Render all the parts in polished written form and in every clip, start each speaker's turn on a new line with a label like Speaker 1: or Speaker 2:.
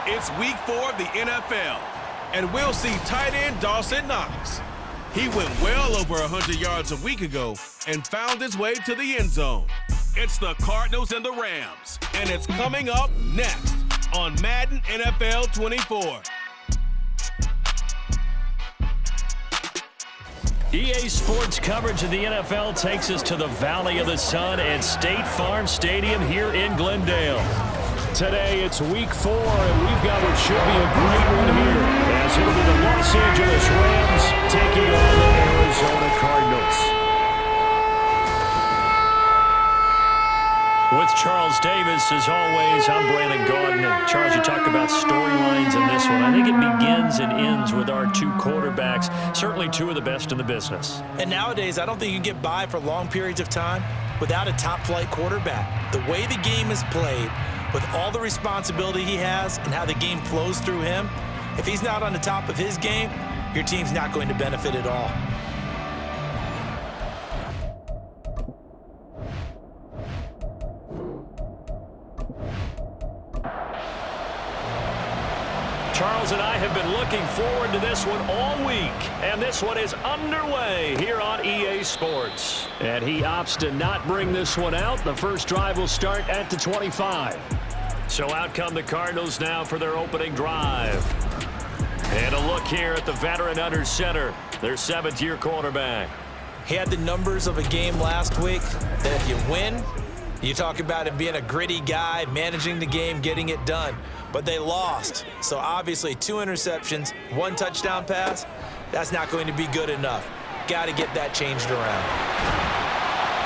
Speaker 1: It's week 4 of the NFL, and we'll see tight end Dawson Knox. He went well over 100 yards a week ago and found his way to the end zone. It's the Cardinals and the Rams, and it's coming up next on Madden NFL 24.
Speaker 2: EA Sports coverage of the NFL takes us to the Valley of the Sun at State Farm Stadium here in Glendale. Today it's week 4, and we've got what should be a great one here, as it'll be the Los Angeles Rams taking on the Arizona Cardinals. With Charles Davis, as always, I'm Brandon Gaudin. Charles, you talk about storylines in this one. I think it begins and ends with our two quarterbacks, certainly two of the best in the business.
Speaker 3: And nowadays, I don't think you can get by for long periods of time without a top-flight quarterback. The way the game is played, with all the responsibility he has and how the game flows through him, if he's not on the top of his game, your team's not going to benefit at all.
Speaker 2: Charles and I have been looking forward to this one all week, and this one is underway here on EA Sports. And he opts to not bring this one out. The first drive will start at the 25. So out come the Cardinals now for their opening drive. And a look here at the veteran under center, their 7th-year quarterback.
Speaker 3: He had the numbers of a game last week that if you win, you talk about him being a gritty guy, managing the game, getting it done. But they lost. So obviously 2 interceptions, 1 touchdown pass, that's not going to be good enough. Got to get that changed around.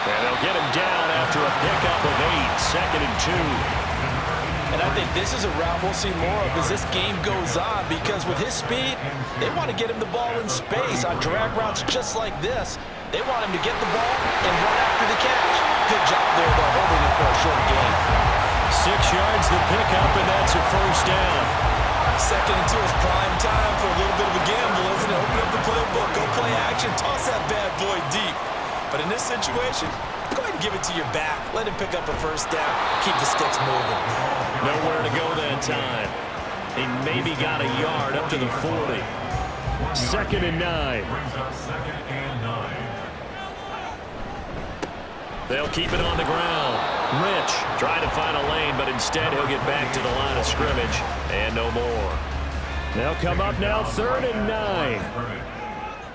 Speaker 2: And they'll get him down after a pickup of 8, 2nd and 2.
Speaker 3: And I think this is a route we'll see more of as this game goes on, because with his speed, they want to get him the ball in space on drag routes just like this. They want him to get the ball and run after the catch. Good job there, though, holding him for a short gain.
Speaker 2: 6 yards the pickup, and that's a first down.
Speaker 3: 2nd and 2 is prime time for a little bit of a gamble, isn't it? Open up the playbook, go play action, toss that bad boy deep. But in this situation, go ahead and give it to your back. Let him pick up a first down. Keep the sticks moving.
Speaker 2: Nowhere to go that time. He maybe got a yard up to the 40. 2nd and 9. They'll keep it on the ground. Rich trying to find a lane, but instead he'll get back to the line of scrimmage, and no more. They'll come up now, 3rd and 9.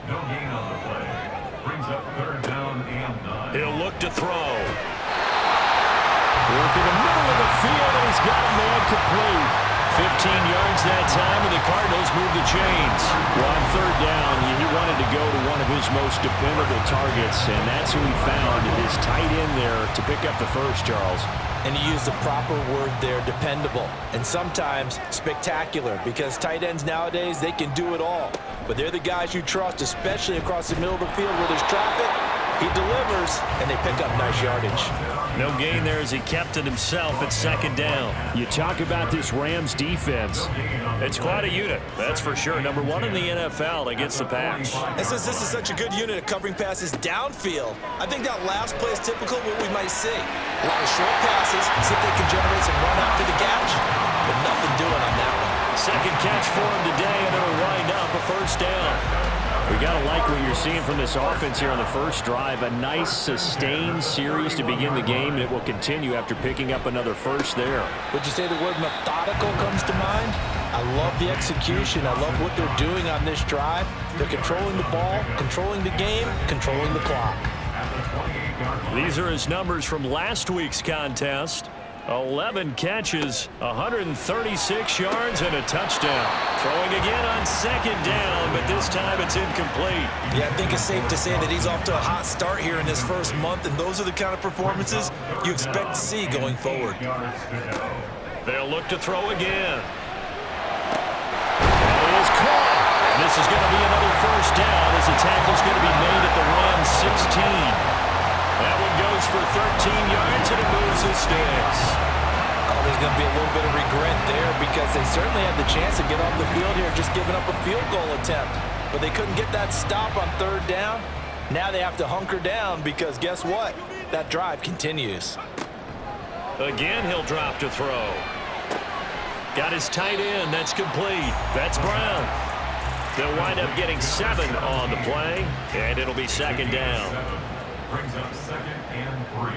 Speaker 4: No gain on the play. Brings up 3rd down and 9.
Speaker 2: He'll look to throw. Work in the middle of the field, and he's got a man complete. 15 yards that time, and the Cardinals move the chains. Well, on 3rd down, he wanted to go to one of his most dependable targets, and that's who he found, his tight end there, to pick up the first, Charles.
Speaker 3: And he used the proper word there, dependable, and sometimes spectacular, because tight ends nowadays, they can do it all. But they're the guys you trust, especially across the middle of the field where there's traffic. He delivers, and they pick up nice yardage.
Speaker 2: No gain there as he kept it himself at 2nd down. You talk about this Rams defense. It's quite a unit, that's for sure. Number 1 in the NFL against the pass.
Speaker 3: And since this is such a good unit at covering passes downfield, I think that last play is typical of what we might see. A lot of short passes, see if they can generate some run after the catch, but nothing doing on that one.
Speaker 2: 2nd catch for him today, and it'll wind up a first down. We got to like what you're seeing from this offense here on the first drive. A nice, sustained series to begin the game, and it will continue after picking up another first there.
Speaker 3: Would you say the word methodical comes to mind? I love the execution. I love what they're doing on this drive. They're controlling the ball, controlling the game, controlling the clock.
Speaker 2: These are his numbers from last week's contest. 11 catches, 136 yards, and a touchdown. Throwing again on 2nd down, but this time it's incomplete.
Speaker 3: Yeah, I think it's safe to say that he's off to a hot start here in this first month, and those are the kind of performances you expect to see going forward.
Speaker 2: They'll look to throw again. And it is caught. This is going to be another first down as the tackle's going to be made at the Rams 16. That one goes for 13 yards, and it moves the sticks.
Speaker 3: Oh, there's going to be a little bit of regret there because they certainly had the chance to get off the field here, just giving up a field goal attempt. But they couldn't get that stop on 3rd down. Now they have to hunker down because guess what? That drive continues.
Speaker 2: Again, he'll drop to throw. Got his tight end. That's complete. That's Brown. They'll wind up getting 7 on the play, and it'll be second down.
Speaker 4: Brings up 2nd and 3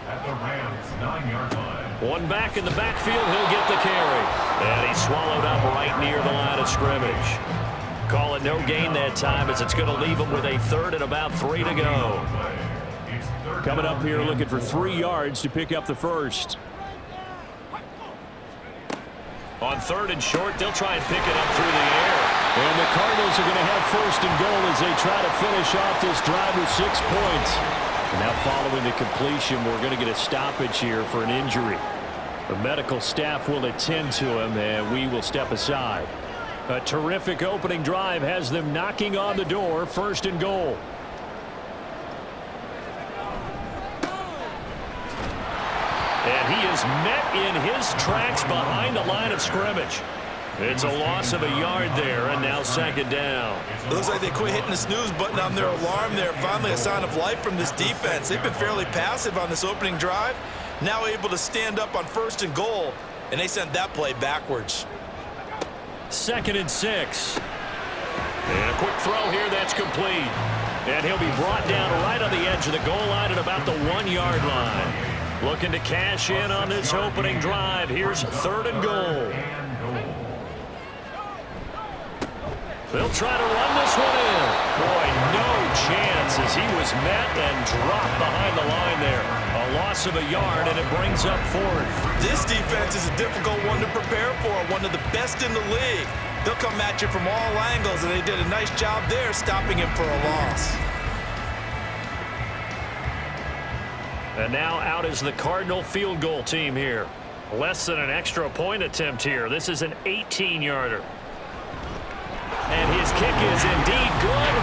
Speaker 4: at the Rams' 9-yard line.
Speaker 2: One back in the backfield. He'll get the carry. And he's swallowed up right near the line of scrimmage. Call it no gain that time, as it's going to leave him with a 3rd and about 3 to go.
Speaker 5: Coming up here looking for 3 yards to pick up the first.
Speaker 2: On 3rd and short, they'll try and pick it up through the air.
Speaker 5: And the Cardinals are going to have 1st and goal as they try to finish off this drive with 6 points. And now following the completion, we're going to get a stoppage here for an injury. The medical staff will attend to him, and we will step aside. A terrific opening drive has them knocking on the door. 1st and goal. And he is met in his tracks behind the line of scrimmage. It's a loss of a yard there, and now 2nd down.
Speaker 3: It looks like they quit hitting the snooze button on their alarm there. Finally a sign of life from this defense. They've been fairly passive on this opening drive. Now able to stand up on 1st and goal, and they sent that play backwards.
Speaker 2: 2nd and 6. And a quick throw here, that's complete. And he'll be brought down right on the edge of the goal line at about the 1-yard line. Looking to cash in on this opening drive. Here's 3rd and goal. They'll try to run this one in. Boy, no chance as he was met and dropped behind the line there. A loss of a yard, and it brings up 4th.
Speaker 3: This defense is a difficult one to prepare for, one of the best in the league. They'll come at you from all angles, and they did a nice job there stopping him for a loss.
Speaker 2: And now out is the Cardinal field goal team here. Less than an extra point attempt here. This is an 18-yarder. And his kick is indeed good.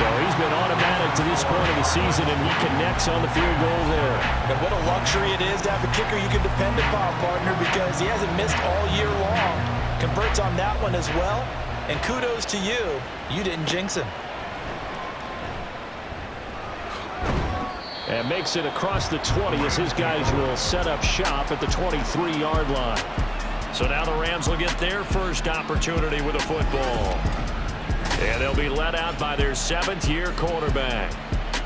Speaker 5: So he's been automatic to this point of the season, and he connects on the field goal there.
Speaker 3: And what a luxury it is to have a kicker you can depend upon, partner, because he hasn't missed all year long. Converts on that one as well. And kudos to you. You didn't jinx him.
Speaker 5: And makes it across the 20 as his guys will set up shop at the 23-yard line.
Speaker 2: So now the Rams will get their first opportunity with a football. And they'll be let out by their 7th-year quarterback.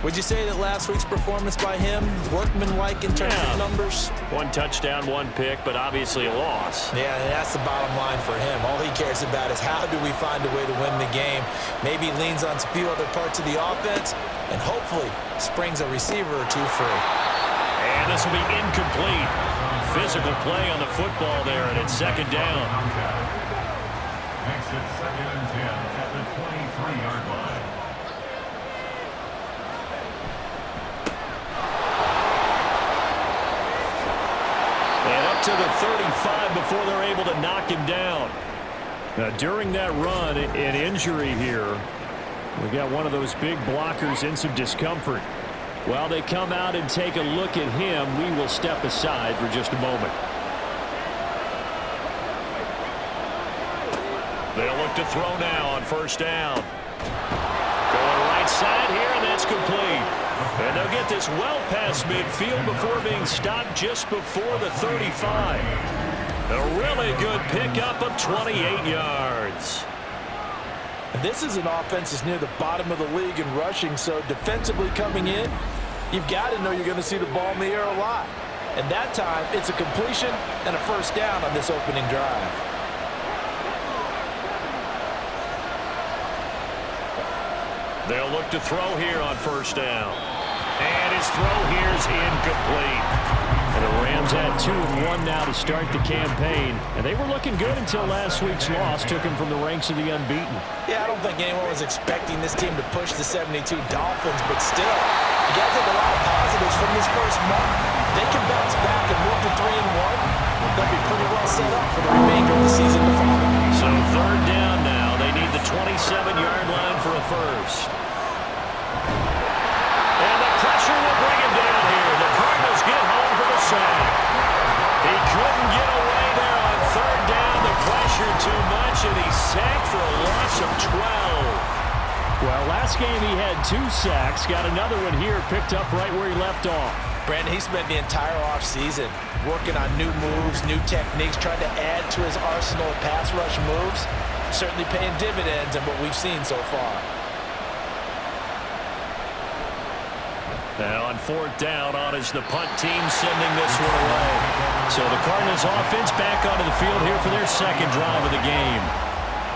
Speaker 3: Would you say that last week's performance by him, workmanlike in terms of numbers?
Speaker 2: 1 touchdown, 1 pick, but obviously a loss.
Speaker 3: Yeah, that's the bottom line for him. All he cares about is how do we find a way to win the game. Maybe leans on a few other parts of the offense, and hopefully springs a receiver or 2 free.
Speaker 2: And this will be incomplete. Physical play on the football there, and it's 2nd down.
Speaker 4: Makes it 2nd and 10 at the 23-yard line.
Speaker 2: And up to the 35 before they're able to knock him down.
Speaker 5: Now, during that run, an injury here. We got one of those big blockers in some discomfort. While they come out and take a look at him, we will step aside for just a moment.
Speaker 2: They'll look to throw now on 1st down. Going right side here, and that's complete. And they'll get this well past midfield before being stopped just before the 35. A really good pickup of 28 yards.
Speaker 3: And this is an offense that's near the bottom of the league in rushing, so defensively coming in, you've got to know you're going to see the ball in the air a lot. And that time, it's a completion and a 1st down on this opening drive.
Speaker 2: They'll look to throw here on 1st down. And his throw here is incomplete.
Speaker 5: And the Rams had 2-1 now to start the campaign. And they were looking good until last week's loss took them from the ranks of the unbeaten.
Speaker 3: Yeah, I don't think anyone was expecting this team to push the 72 Dolphins, but still, you got to take a lot of positives from this first month. They can bounce back and move to 3-1. They'll be pretty well set up for the remainder of the season to follow.
Speaker 2: So 3rd down now. They need the 27-yard line for a first. And the pressure will bring him down here. The Cardinals get home for the sack. He couldn't get away there on 3rd down. The pressure too much, and he's sacked for a loss of 12.
Speaker 5: Well, last game he had 2 sacks. Got another one here picked up right where he left off.
Speaker 3: Brandon, he spent the entire offseason working on new moves, new techniques, trying to add to his arsenal of pass rush moves. Certainly paying dividends in what we've seen so far.
Speaker 2: Now on 4th down, on is the punt team sending this one away. So the Cardinals offense back onto the field here for their second drive of the game.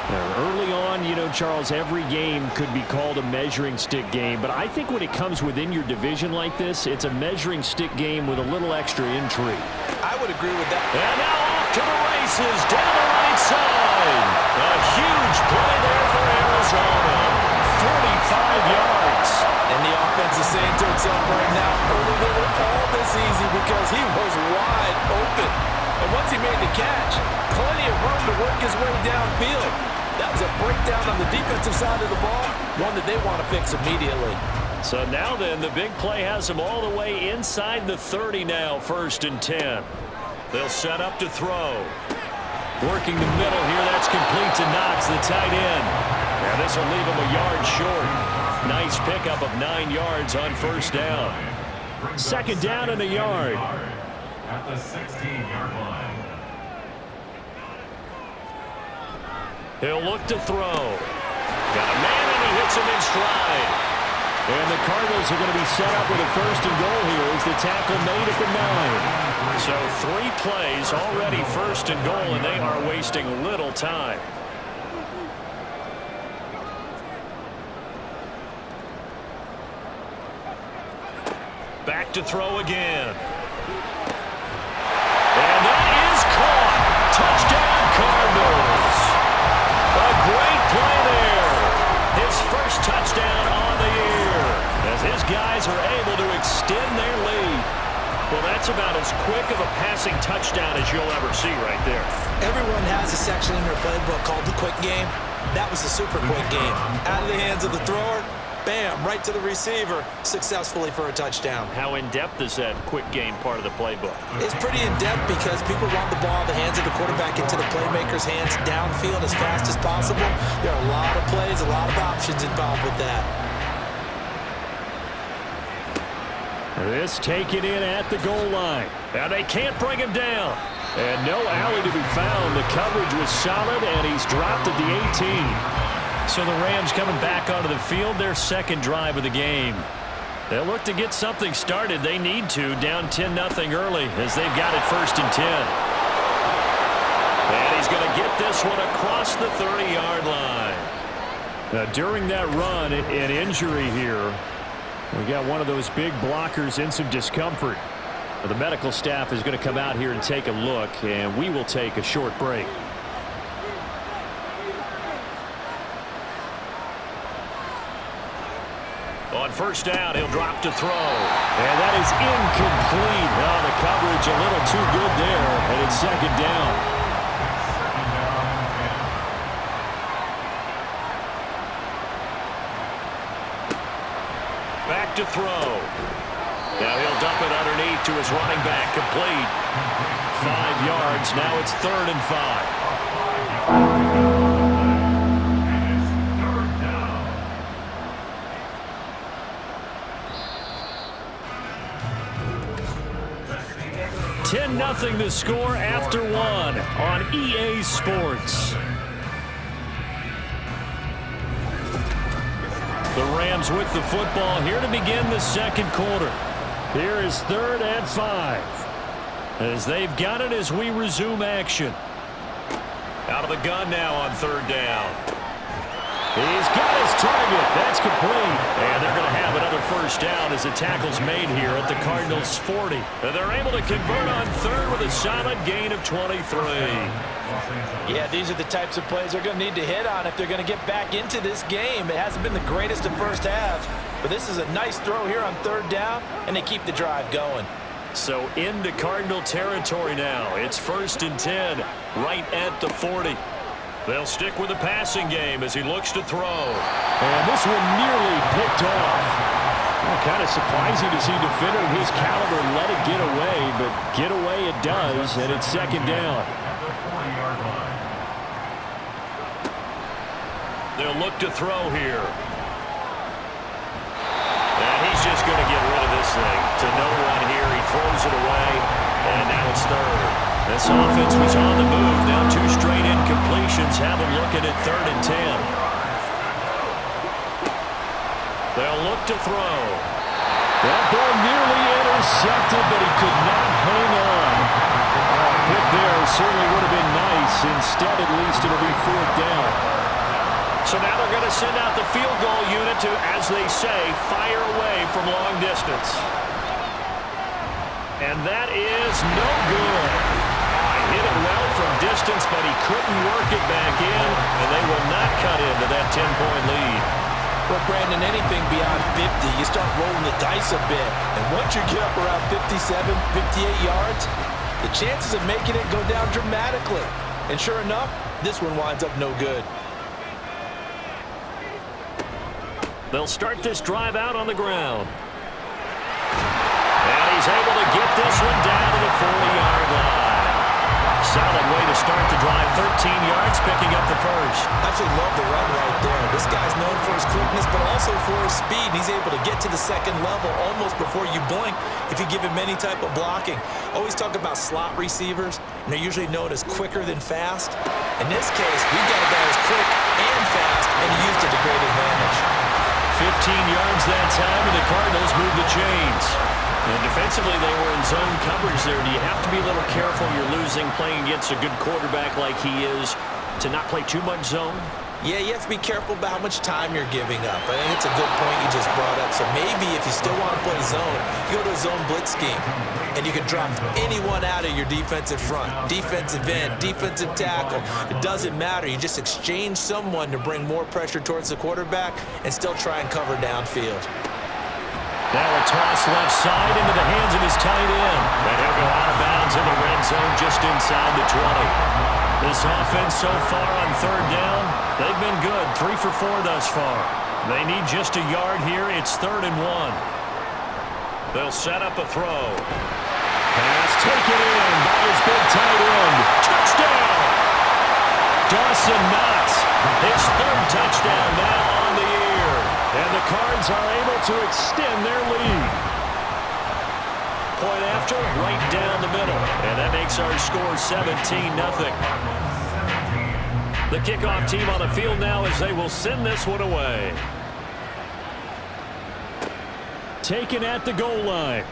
Speaker 2: Now, early on, you know, Charles, every game could be called a measuring stick game, but I think when it comes within your division like this, it's a measuring stick game with a little extra intrigue.
Speaker 3: I would agree with that.
Speaker 2: And now off to the races, down the right side. A huge play there for Arizona. 45 yards.
Speaker 3: And the offense is saying to itself right now, early they were all this easy because he was wide open. And once he made the catch, plenty of room to work his way downfield. That was a breakdown on the defensive side of the ball, one that they want to fix immediately.
Speaker 2: So now then, the big play has him all the way inside the 30 now, 1st and 10. They'll set up to throw. Working the middle here, that's complete to Knox, the tight end. Now this will leave him a yard short. Nice pickup of 9 yards on 1st down. 2nd down and a yard.
Speaker 4: At the 16-yard line.
Speaker 2: He'll look to throw. Got a man and he hits him in stride. And the Cardinals are going to be set up with a 1st and goal here as the tackle made at the 9. So 3 plays already 1st and goal, and they are wasting little time. Back to throw again. And that is caught. Touchdown, Cardinals. A great play there. His first touchdown on the year as his guys are able to extend their lead. Well, that's about as quick of a passing touchdown as you'll ever see right there.
Speaker 3: Everyone has a section in their playbook called the quick game. That was a super quick game. Out of the hands of the thrower, bam, right to the receiver, successfully for a touchdown.
Speaker 2: How in-depth is that quick game part of the playbook?
Speaker 3: It's pretty in-depth because people want the ball in the hands of the quarterback into the playmaker's hands downfield as fast as possible. There are a lot of plays, a lot of options involved with that.
Speaker 2: This taken in at the goal line. Now they can't bring him down. And no alley to be found. The coverage was solid, and he's dropped at the 18. So the Rams coming back onto the field, their second drive of the game. They'll look to get something started. They need to, down 10-0 early as they've got it 1st and 10. And he's going to get this one across the 30-yard line. Now, during that run, an injury here. We got one of those big blockers in some discomfort. The medical staff is going to come out here and take a look, and we will take a short break. On 1st down, he'll drop to throw. And that is incomplete. Oh, the coverage a little too good there, and it's 2nd down. Back to throw. Now he'll dump it underneath to his running back, complete. 5 yards, now it's 3rd and 5. 10-0 the score after 1 on EA Sports. The Rams with the football here to begin the second quarter. Here is 3rd and 5. As they've got it as we resume action. Out of the gun now on 3rd down. He's got his target. That's complete. And they're going to have another 1st down as the tackle's made here at the Cardinals' 40. And they're able to convert on 3rd with a solid gain of 23.
Speaker 3: Yeah, these are the types of plays they're going to need to hit on if they're going to get back into this game. It hasn't been the greatest of first halves, but this is a nice throw here on 3rd down, and they keep the drive going.
Speaker 2: So into Cardinal territory now. It's 1st and 10, right at the 40. They'll stick with the passing game as he looks to throw. And this one nearly picked off. Well, kind of surprising to see a defender of his caliber let it get away, but get away it does, and it's 2nd down. They'll look to throw here. And he's just going to get rid of this thing. To no one here. He throws it away, and now it's third. This offense was on the move. Now 2 straight incompletions have them looking at 3rd and 10. They'll look to throw.
Speaker 5: That ball nearly intercepted, but he could not hang on. Pick there certainly would have been nice. Instead, at least it'll be 4th down.
Speaker 2: So now they're going to send out the field goal unit to, as they say, fire away from long distance. And that is no good. Hit it well from distance, but he couldn't work it back in, and they will not cut into that 10-point lead.
Speaker 3: Well, Brandon, anything beyond 50, you start rolling the dice a bit. And once you get up around 57, 58 yards, the chances of making it go down dramatically. And sure enough, this one winds up no good.
Speaker 2: They'll start this drive out on the ground. And he's able to get this one down to the 40-yard line. Solid way to start the drive. 13 yards, picking up the first.
Speaker 3: Absolutely love the run right there. This guy's known for his quickness, but also for his speed. He's able to get to the second level almost before you blink if you give him any type of blocking. Always talk about slot receivers, and they're usually known as quicker than fast. In this case, we've got a guy who's quick and fast, and he used it to great advantage.
Speaker 2: 15 yards that time, and the Cardinals move the chains. And defensively, they were in zone coverage there. Do you have to be a little careful? You're losing playing against a good quarterback like he is to not play too much zone?
Speaker 3: Yeah, you have to be careful about how much time you're giving up. I think it's a good point you just brought up. So maybe if you still want to play zone, you go to a zone blitz scheme, and you can drop anyone out of your defensive front, defensive end, defensive tackle. It doesn't matter. You just exchange someone to bring more pressure towards the quarterback and still try and cover downfield.
Speaker 2: Now a toss left side into the hands of his tight end. And he'll go out of bounds in the red zone just inside the 20. This offense so far on 3rd down, they've been good. 3 for 4 thus far. They need just a yard here. It's 3rd and 1. They'll set up a throw. Pass taken in by his big tight end. Touchdown! Dawson Knox, his 3rd touchdown now on the year. And the Cards are able to extend their lead. Point after, right down the middle. And that makes our score 17-0. The kickoff team on the field now as they will send this one away.
Speaker 5: Taken at the goal line.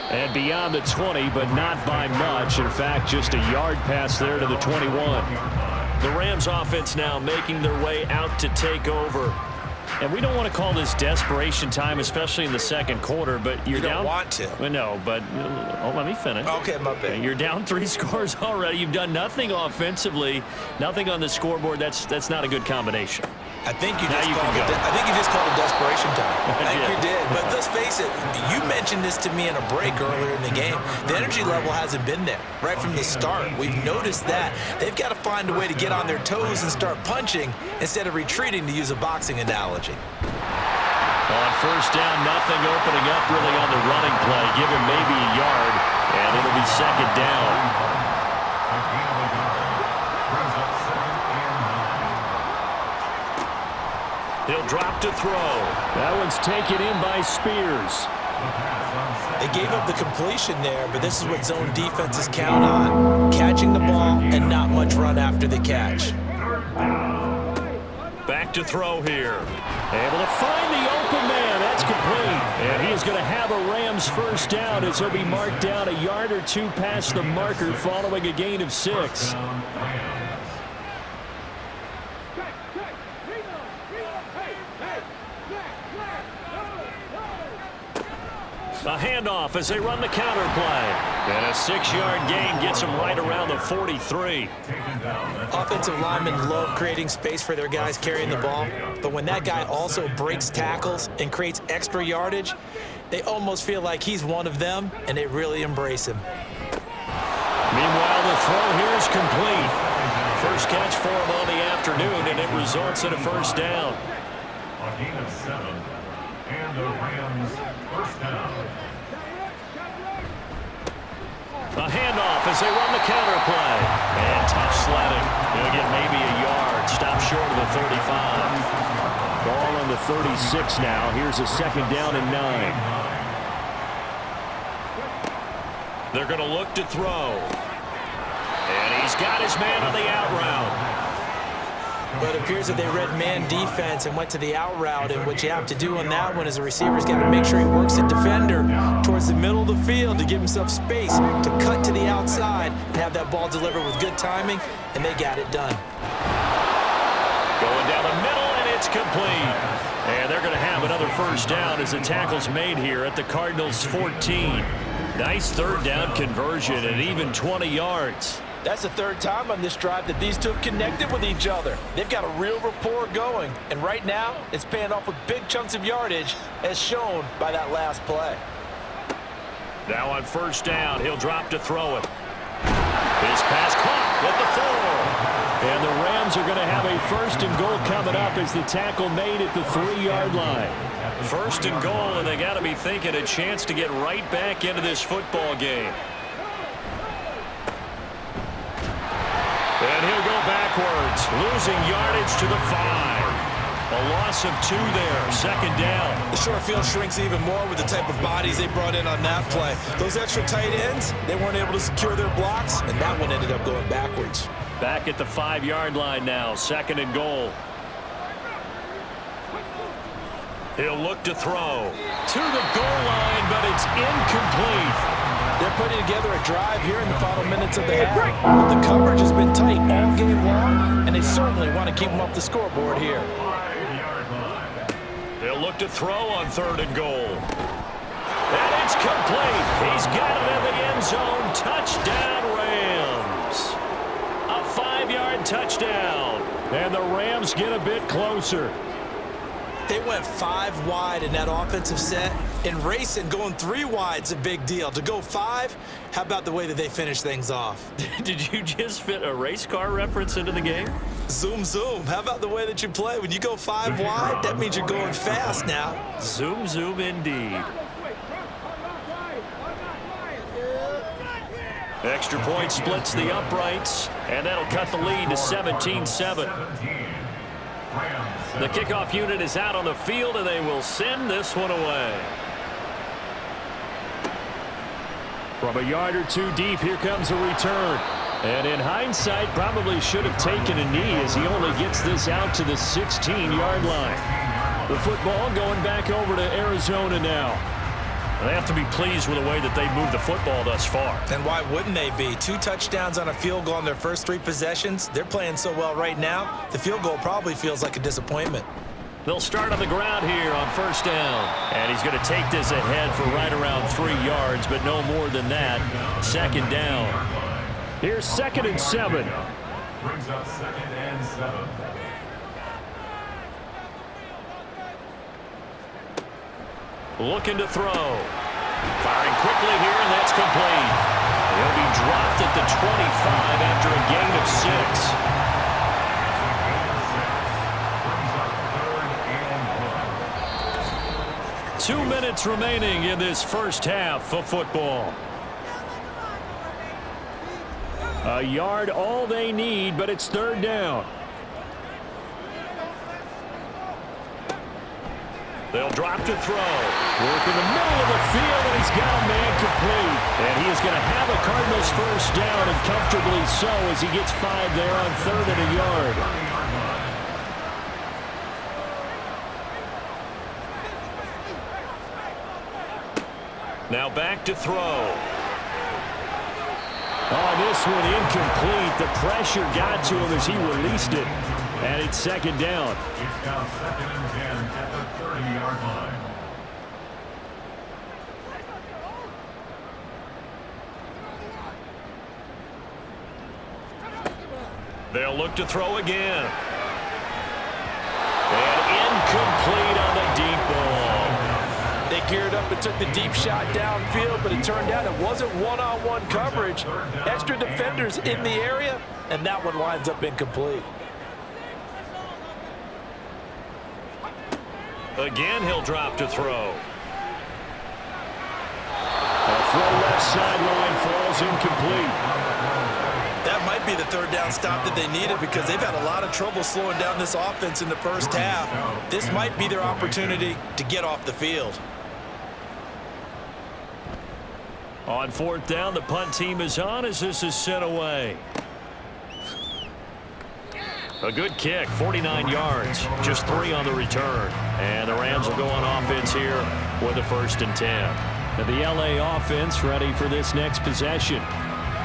Speaker 5: And beyond the 20, but not by much. In fact, just a yard pass there to the 21.
Speaker 2: The Rams offense now making their way out to take over. And we don't want to call this desperation time, especially in the second quarter, but you're down.
Speaker 3: You don't want to.
Speaker 2: Well, no, but let me finish.
Speaker 3: Okay, my bad.
Speaker 2: You're down 3 scores already. You've done nothing offensively, nothing on the scoreboard. That's not a good combination.
Speaker 3: I think you just called it desperation time. I think you did. But let's face it, you mentioned this to me in a break earlier in the game. The energy level hasn't been there right from the start. We've noticed that. They've got to find a way to get on their toes and start punching instead of retreating, to use a boxing analogy.
Speaker 2: On 1st down, nothing opening up really on the running play. Give him maybe a yard, and it'll be 2nd down. He'll drop to throw.
Speaker 5: That one's taken in by Spears.
Speaker 3: They gave up the completion there, but this is what zone defenses count on. Catching the ball and not much run after the catch.
Speaker 2: Back to throw here.
Speaker 5: Able to find the open man. That's complete. And he is going to have a Rams 1st down as he'll be marked down a yard or 2 past the marker following a gain of 6.
Speaker 2: A handoff as they run the counter play. And a 6-yard gain gets them right around the 43.
Speaker 3: Offensive linemen love creating space for their guys carrying the ball, but when that guy also breaks tackles and creates extra yardage, they almost feel like he's one of them, and they really embrace him.
Speaker 2: Meanwhile, the throw here is complete. First catch for him on the afternoon, and it results in a 1st down.
Speaker 4: A gain of 7, and the Rams 1st down.
Speaker 2: A handoff as they run the counter play. And tough sledding. He'll get maybe a yard. Stop short of the 35.
Speaker 5: Ball on on the 36 now. Here's a second down and 9.
Speaker 2: They're going to look to throw. And he's got his man on the out route.
Speaker 3: But it appears that they read man defense and went to the out route, and what you have to do on that one is the receiver's got to make sure he works the defender towards the middle of the field to give himself space to cut to the outside and have that ball delivered with good timing, and they got it done.
Speaker 2: Going down the middle, and it's complete. And they're going to have another first down as the tackle's made here at the Cardinals' 14. Nice third down conversion and even 20 yards.
Speaker 3: That's the third time on this drive that these two have connected with each other. They've got a real rapport going, and right now it's paying off with big chunks of yardage as shown by that last play.
Speaker 2: Now on first down, he'll drop to throw it. His pass caught at the 4.
Speaker 5: And the Rams are going to have a first and goal coming up as the tackle made at the 3-yard line.
Speaker 2: First and goal, and they got to be thinking a chance to get right back into this football game. And he'll go backwards, losing yardage to the 5. A loss of 2 there, second down.
Speaker 3: The short field shrinks even more with the type of bodies they brought in on that play. Those extra tight ends, they weren't able to secure their blocks, and that one ended up going backwards.
Speaker 2: Back at the 5-yard line now, second and goal. He'll look to throw to the goal line, but it's incomplete.
Speaker 3: They're putting together a drive here in the final minutes of the half. The coverage has been tight all game long, and they certainly want to keep them off the scoreboard here.
Speaker 2: They'll look to throw on third and goal. And it's complete. He's got it in the end zone. Touchdown, Rams. A 5-yard touchdown.
Speaker 5: And the Rams get a bit closer.
Speaker 3: They went 5 wide in that offensive set, and racing going 3 wide's a big deal. To go 5, how about the way that they finish things off?
Speaker 2: Did you just fit a race car reference into the game?
Speaker 3: Zoom, zoom. How about the way that you play? When you go 5 wide, that means you're going fast now.
Speaker 2: Zoom, zoom indeed. Extra point splits the uprights, and that'll cut the lead to 17-7. The kickoff unit is out on the field, and they will send this one away.
Speaker 5: From a yard or 2 deep, here comes a return. And in hindsight, probably should have taken a knee as he only gets this out to the 16-yard line. The football going back over to Arizona now.
Speaker 2: They have to be pleased with the way that they've moved the football thus far.
Speaker 3: And why wouldn't they be? 2 touchdowns on a field goal in their first 3 possessions. They're playing so well right now, the field goal probably feels like a disappointment.
Speaker 2: They'll start on the ground here on first down. And he's going to take this ahead for right around 3 yards, but no more than that. Second down.
Speaker 5: Here's 2nd and 7.
Speaker 4: Brings up 2nd and 7.
Speaker 2: Looking to throw. Firing quickly here, and that's complete. He'll be dropped at the 25 after a gain of 6. 2 minutes remaining in this first half of football.
Speaker 5: A yard all they need, but it's 3rd down.
Speaker 2: They'll drop to throw.
Speaker 5: Work in the middle of the field, and he's got a man complete.
Speaker 2: And he is going to have a Cardinals first down, and comfortably so as he gets 5 there on 3rd and a yard. Now back to throw.
Speaker 5: Oh, this one incomplete. The pressure got to him as he released it. And it's 2nd down.
Speaker 4: It's now 2nd and 10 at the 30-yard line.
Speaker 2: They'll look to throw again. And incomplete on the deep ball.
Speaker 3: They geared up and took the deep shot downfield, but it turned out it wasn't one-on-one coverage. Extra defenders in the area, and that one winds up incomplete.
Speaker 2: Again, he'll drop to throw.
Speaker 5: A throw left sideline falls incomplete.
Speaker 3: That might be the third down stop that they needed because they've had a lot of trouble slowing down this offense in the first half. This might be their opportunity to get off the field.
Speaker 2: On fourth down, the punt team is on as this is sent away. A good kick, 49 yards, just 3 on the return. And the Rams will go on offense here with a 1st and 10.
Speaker 5: Now the LA offense ready for this next possession.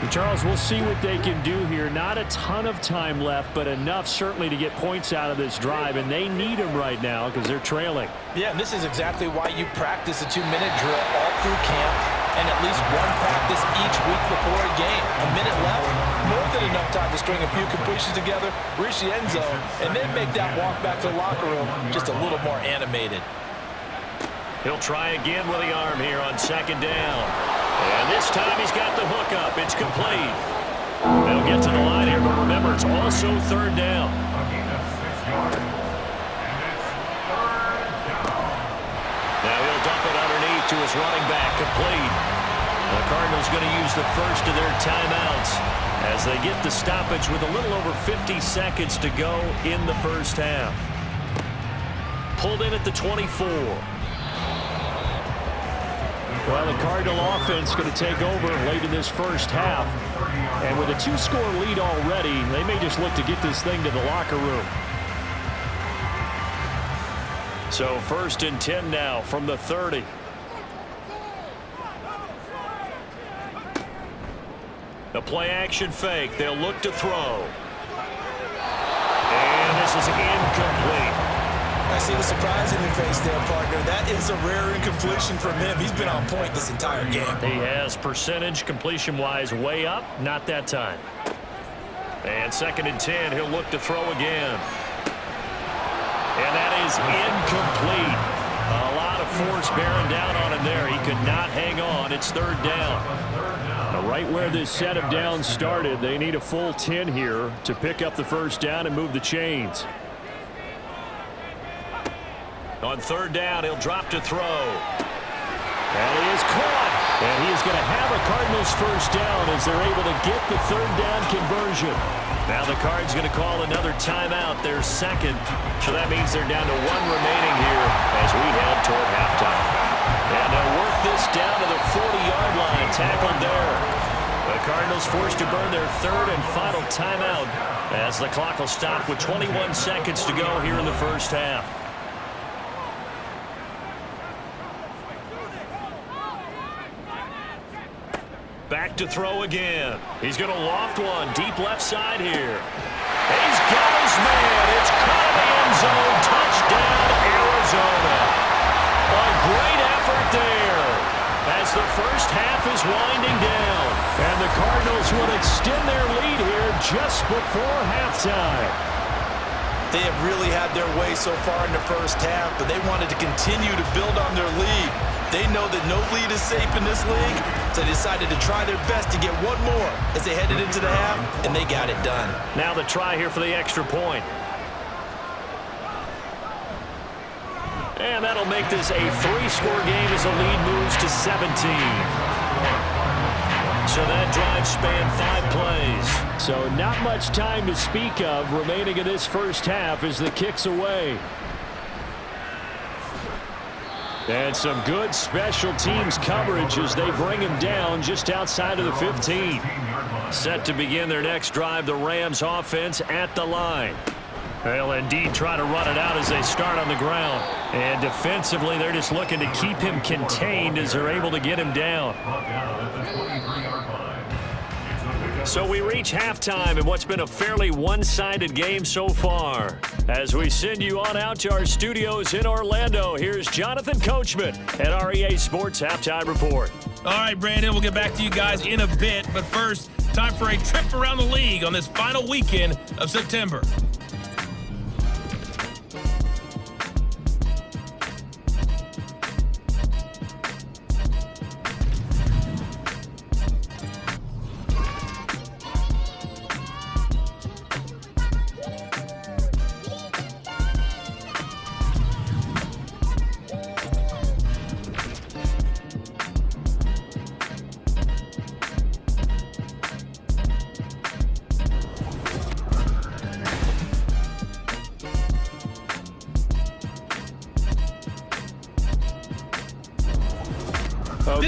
Speaker 5: And Charles, we'll see what they can do here. Not a ton of time left, but enough certainly to get points out of this drive, and they need them right now because they're trailing.
Speaker 3: Yeah, and this is exactly why you practice a 2-minute drill all through camp and at least one practice each week before a game. A minute left, more than enough time to string a few completions together, reach the end zone, and then make that walk back to the locker room just a little more animated.
Speaker 2: He'll try again with the arm here on 2nd down. And this time he's got the hook up. It's complete. They'll get to the line here, but remember, it's also 3rd down. Now he'll dump it underneath to his running back, complete. The Cardinals going to use the first of their timeouts as they get the stoppage with a little over 50 seconds to go in the first half. Pulled in at the 24.
Speaker 5: Well, the Cardinal offense going to take over late in this first half. And with a 2-score lead already, they may just look to get this thing to the locker room.
Speaker 2: So 1st and 10 now from the 30. The play action fake. They'll look to throw. And this is incomplete.
Speaker 3: I see the surprise in your face there, partner. That is a rare incompletion from him. He's been on point this entire game.
Speaker 2: He has percentage completion-wise way up. Not that time. And 2nd and 10. He'll look to throw again. And that is incomplete. A lot of force bearing down on him there. He could not hang on. It's 3rd down.
Speaker 5: Now, right where this set of downs started, they need a full 10 here to pick up the 1st down and move the chains.
Speaker 2: On 3rd down, he'll drop to throw. And he is caught.
Speaker 5: And he is going to have a Cardinals 1st down as they're able to get the 3rd down conversion.
Speaker 2: Now the Cards going to call another timeout, their 2nd. So that means they're down to 1 remaining here as we head toward halftime. And they'll work this down to the 40-yard line, tackled there. The Cardinals forced to burn their 3rd and final timeout as the clock will stop with 21 seconds to go here in the first half. Back to throw again. He's going to loft one deep left side here. He's got his man. It's caught in the end zone. Touchdown, Arizona. A great effort there as the first half is winding down.
Speaker 5: And the Cardinals will extend their lead here just before halftime.
Speaker 3: They have really had their way so far in the first half, but they wanted to continue to build on their lead. They know that no lead is safe in this league, so they decided to try their best to get one more as they headed into the half, and they got it done.
Speaker 2: Now the try here for the extra point. And that'll make this a 3-score game as the lead moves to 17. So that drive spanned 5 plays.
Speaker 5: So not much time to speak of remaining in this first half as the kick's away. And some good special teams coverage as they bring him down just outside of the 15.
Speaker 2: Set to begin their next drive, the Rams offense at the line. They'll indeed try to run it out as they start on the ground. And defensively, they're just looking to keep him contained as they're able to get him down. So we reach halftime in what's been a fairly one-sided game so far. As we send you on out to our studios in Orlando, here's Jonathan Coachman at our EA Sports Halftime Report.
Speaker 6: All right, Brandon, we'll get back to you guys in a bit. But first, time for a trip around the league on this final weekend of September.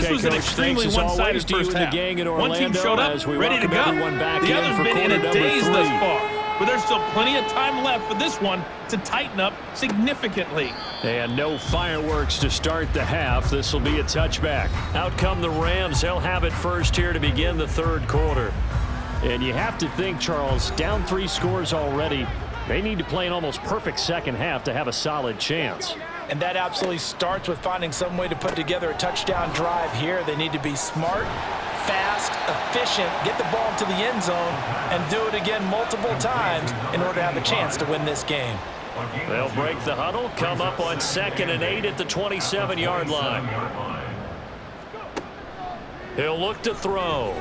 Speaker 6: This was an extremely one-sided first half. One team showed up, ready to go. The other's been in a daze thus far. But there's still plenty of time left for this one to tighten up significantly.
Speaker 2: And no fireworks to start the half. This will be a touchback. Out come the Rams. They'll have it first here to begin the third quarter. And you have to think, Charles, down 3 scores already. They need to play an almost perfect second half to have a solid chance.
Speaker 3: And that absolutely starts with finding some way to put together a touchdown drive here. They need to be smart, fast, efficient, get the ball to the end zone, and do it again multiple times in order to have a chance to win this game.
Speaker 2: They'll break the huddle, come up on 2nd and 8 at the 27-yard line. He'll look to throw.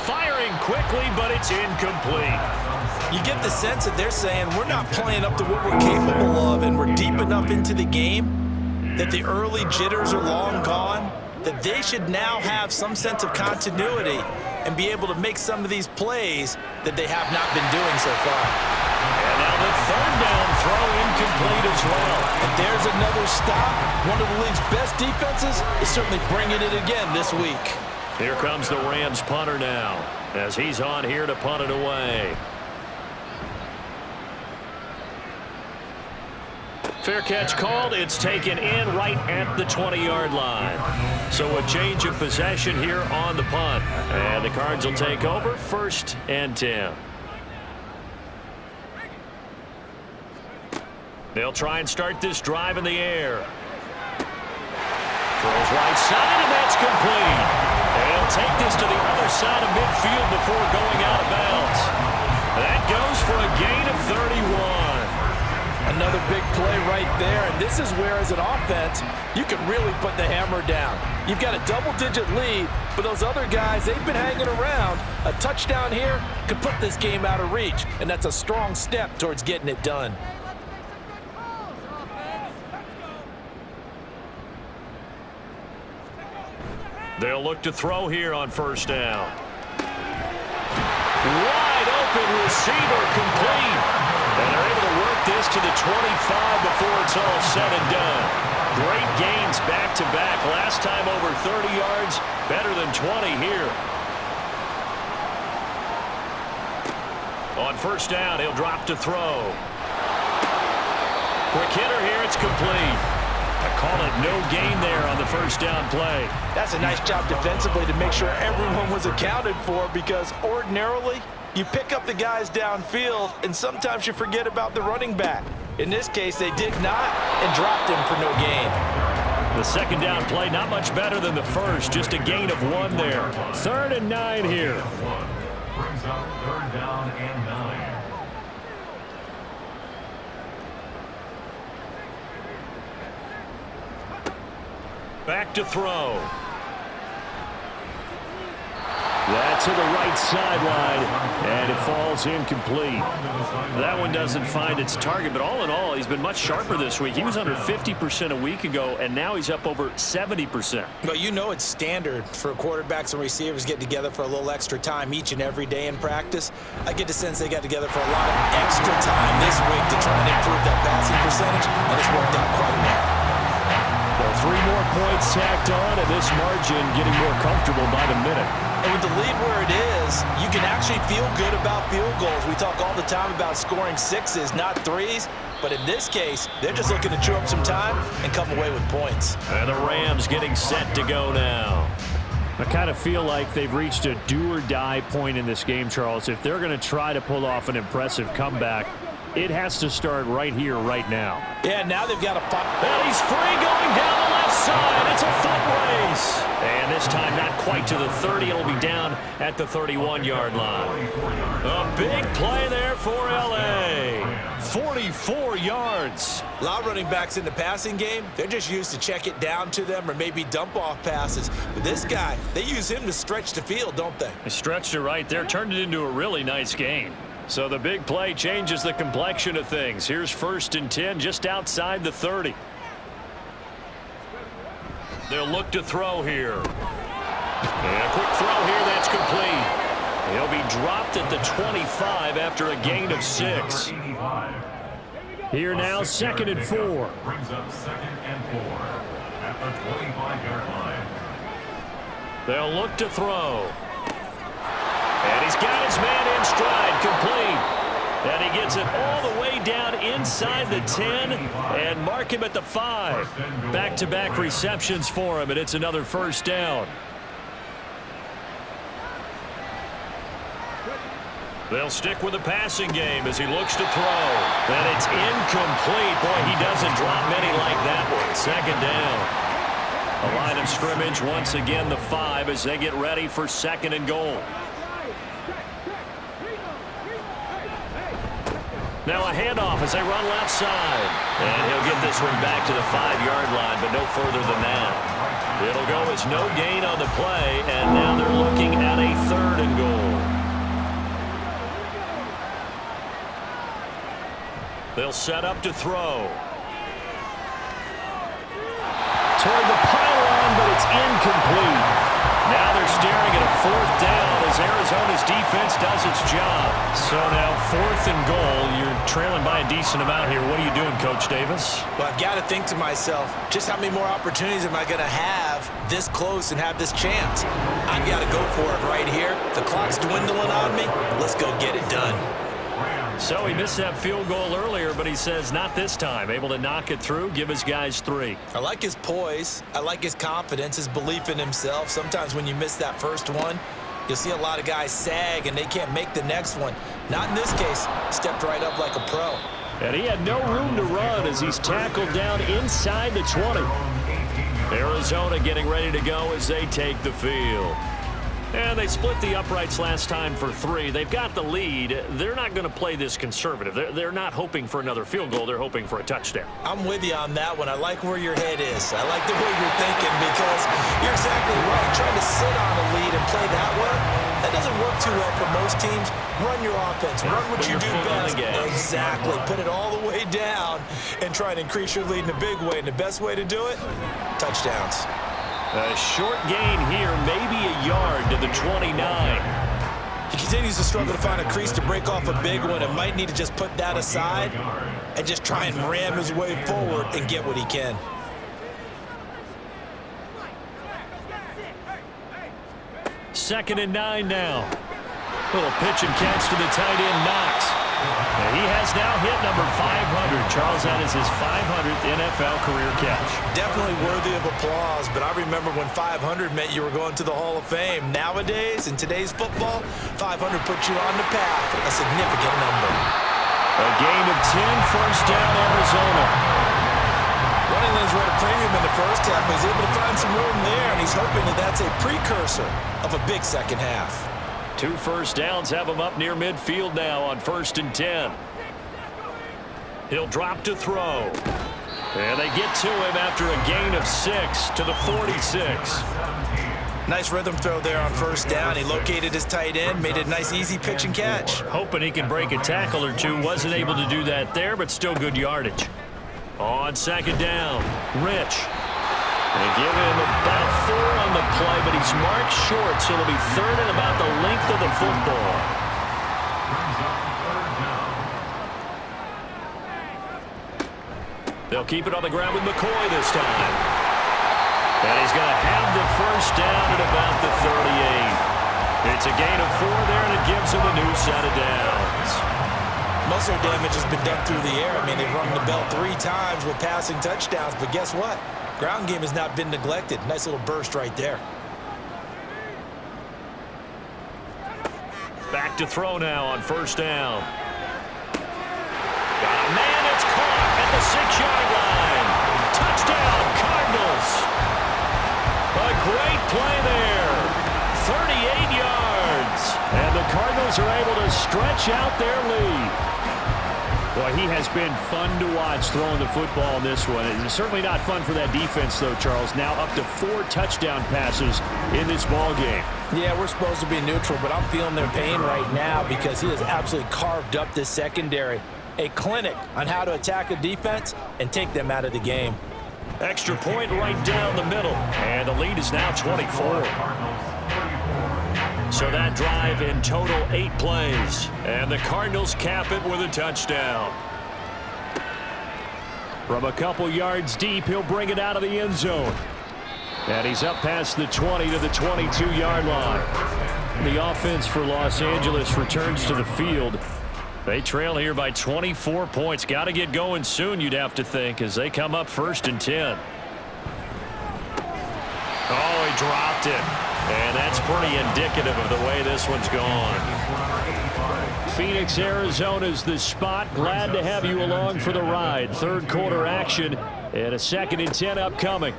Speaker 2: Firing quickly, but it's incomplete.
Speaker 3: You get the sense that they're saying we're not playing up to what we're capable of, and we're deep enough into the game that the early jitters are long gone, that they should now have some sense of continuity and be able to make some of these plays that they have not been doing so far.
Speaker 2: And now the 3rd down throw incomplete as well.
Speaker 3: And there's another stop. One of the league's best defenses is certainly bringing it again this week.
Speaker 2: Here comes the Rams punter now as he's on here to punt it away. Fair catch called. It's taken in right at the 20-yard line. So a change of possession here on the punt. And the Cards will take over 1st and 10. They'll try and start this drive in the air. Throws right side, and that's complete. They'll take this to the other side of midfield before going out of bounds. That goes for a gain of 31.
Speaker 3: Another big play right there, and this is where, as an offense, you can really put the hammer down. You've got a double-digit lead, but those other guys, they've been hanging around. A touchdown here could put this game out of reach, and that's a strong step towards getting it done.
Speaker 2: They'll look to throw here on 1st down. Wide open receiver complete. And they're able to work this to the 25 before it's all said and done. Great gains back-to-back. Last time over 30 yards, better than 20 here. On 1st down, he'll drop to throw. Quick hitter here, it's complete. I call it no gain there on the 1st down play.
Speaker 3: That's a nice job defensively to make sure everyone was accounted for, because ordinarily you pick up the guys downfield and sometimes you forget about the running back. In this case, they did not and dropped him for no gain.
Speaker 2: The 2nd down play not much better than the first, just a gain of 1 there. 3rd and 9 here.
Speaker 4: Brings up 3rd down and 9.
Speaker 2: Back to throw. That's to the right sideline, and it falls incomplete. That one doesn't find its target, but all in all, he's been much sharper this week. He was under 50% a week ago, and now he's up over 70%.
Speaker 3: But you know it's standard for quarterbacks and receivers getting together for a little extra time each and every day in practice. I get the sense they got together for a lot of extra time this week to try and improve that passing percentage, and it's worked out quite well.
Speaker 2: Well, 3 more points tacked on, and this margin getting more comfortable by the minute.
Speaker 3: And with the lead where it is, you can actually feel good about field goals. We talk all the time about scoring 6s, not 3s. But in this case, they're just looking to chew up some time and come away with points.
Speaker 2: And the Rams getting set to go now. I kind of feel like they've reached a do-or-die point in this game, Charles. If they're going to try to pull off an impressive comeback, it has to start right here, right now.
Speaker 3: Yeah, now they've got to fight.
Speaker 2: And he's free going down the left side. It's a foot race. And this time not quite to the 30. It'll be down at the 31-yard line. A big play there for L.A. 44 yards.
Speaker 3: A lot of running backs in the passing game, they're just used to check it down to them or maybe dump off passes. But this guy, they use him to stretch the field, don't they?
Speaker 2: They stretched it right there, turned it into a really nice game. So the big play changes the complexion of things. Here's 1st and 10 just outside the 30. They'll look to throw here. And a quick throw here, that's complete. He'll be dropped at the 25 after a gain of 6. Here now, 2nd and 4.
Speaker 4: Brings up 2nd and 4 at the 25-yard line.
Speaker 2: They'll look to throw. And he's got his man in stride, complete. And he gets it all the way down inside the 10 and mark him at the 5. Back-to-back receptions for him, and it's another first down. They'll stick with the passing game as he looks to throw. And it's incomplete. Boy, he doesn't drop many like that one. Second down. A line of scrimmage once again, the 5 as they get ready for second and goal. Now a handoff as they run left side. And he'll get this one back to the 5-yard line, but no further than that. It'll go as no gain on the play, and now they're looking at a third and goal. They'll set up to throw. Toward the pylon, but it's incomplete. Now they're staring at a fourth down as Arizona's defense does its job. So now 4th and goal. You're trailing by a decent amount here. What are you doing, Coach Davis?
Speaker 3: Well, I've got to think to myself, just how many more opportunities am I going to have this close and have this chance? I've got to go for it right here. The clock's dwindling on me. Let's go get it done.
Speaker 2: So he missed that field goal earlier, but he says not this time. Able to knock it through, give his guys 3.
Speaker 3: I like his poise. I like his confidence, his belief in himself. Sometimes when you miss that first one, you'll see a lot of guys sag and they can't make the next one. Not in this case. Stepped right up like a pro.
Speaker 2: And he had no room to run as he's tackled down inside the 20. Arizona getting ready to go as they take the field. And they split the uprights last time for 3. They've got the lead. They're not going to play this conservative. They're not hoping for another field goal. They're hoping for a touchdown.
Speaker 3: I'm with you on that one. I like where your head is. I like the way you're thinking because you're exactly right. Trying to sit on a lead and play that way, that doesn't work too well for most teams. Run your offense. Run what you do best. Exactly. Put it all the way down and try and increase your lead in a big way. And the best way to do it, touchdowns.
Speaker 2: A short gain here, maybe a yard to the 29.
Speaker 3: He continues to struggle to find a crease to break off a big one and might need to just put that aside and just try and ram his way forward and get what he can.
Speaker 2: Second and 9 now. Little pitch and catch to the tight end, Knox. And he has now hit number 500. Charles, that is his 500th NFL career catch.
Speaker 3: Definitely worthy of applause, but I remember when 500 meant you were going to the Hall of Fame. Nowadays, in today's football, 500 puts you on the path, a significant number.
Speaker 2: A gain of 10, first down, Arizona.
Speaker 3: Running lanes were at a premium in the first half, but he's able to find some room there, and he's hoping that that's a precursor of a big second half.
Speaker 2: 2 first downs have him up near midfield now on 1st and 10. He'll drop to throw. And they get to him after a gain of 6 to the 46.
Speaker 3: Nice rhythm throw there on first down. He located his tight end, made it a nice easy pitch and catch.
Speaker 2: Hoping he can break a tackle or two. Wasn't able to do that there, but still good yardage. On second down, Rich. They give him about 4 on the play, but he's marked short, so it'll be 3rd and about the length of the football. They'll keep it on the ground with McCoy this time. And he's going to have the first down at about the 38. It's a gain of 4 there, and it gives him a new set of downs.
Speaker 3: Most of their damage has been done through the air. I mean, they've rung the bell 3 times with passing touchdowns, but guess what? Ground game has not been neglected. Nice little burst right there.
Speaker 2: Back to throw now on first down. Got a man, it's caught at the 6-yard line. Touchdown, Cardinals. A great play there. 38 yards. And the Cardinals are able to stretch out their lead. Boy, he has been fun to watch throwing the football in this one. It's certainly not fun for that defense, though, Charles. Now up to 4 touchdown passes in this ball game.
Speaker 3: Yeah, we're supposed to be neutral, but I'm feeling their pain right now because he has absolutely carved up this secondary. A clinic on how to attack a defense and take them out of the game.
Speaker 2: Extra point right down the middle. And the lead is now 24. So that drive in total 8 plays. And the Cardinals cap it with a touchdown. From a couple yards deep, he'll bring it out of the end zone.
Speaker 5: And he's up past the 20 to the 22-yard line. The offense for Los Angeles returns to the field. They trail here by 24 points. Got to get going soon, you'd have to think, as they come up 1st and 10. Oh, he dropped it. And that's pretty indicative of the way this one's gone. Phoenix, Arizona's the spot. Glad to have you along for the ride. Third quarter action and a 2nd and 10 upcoming.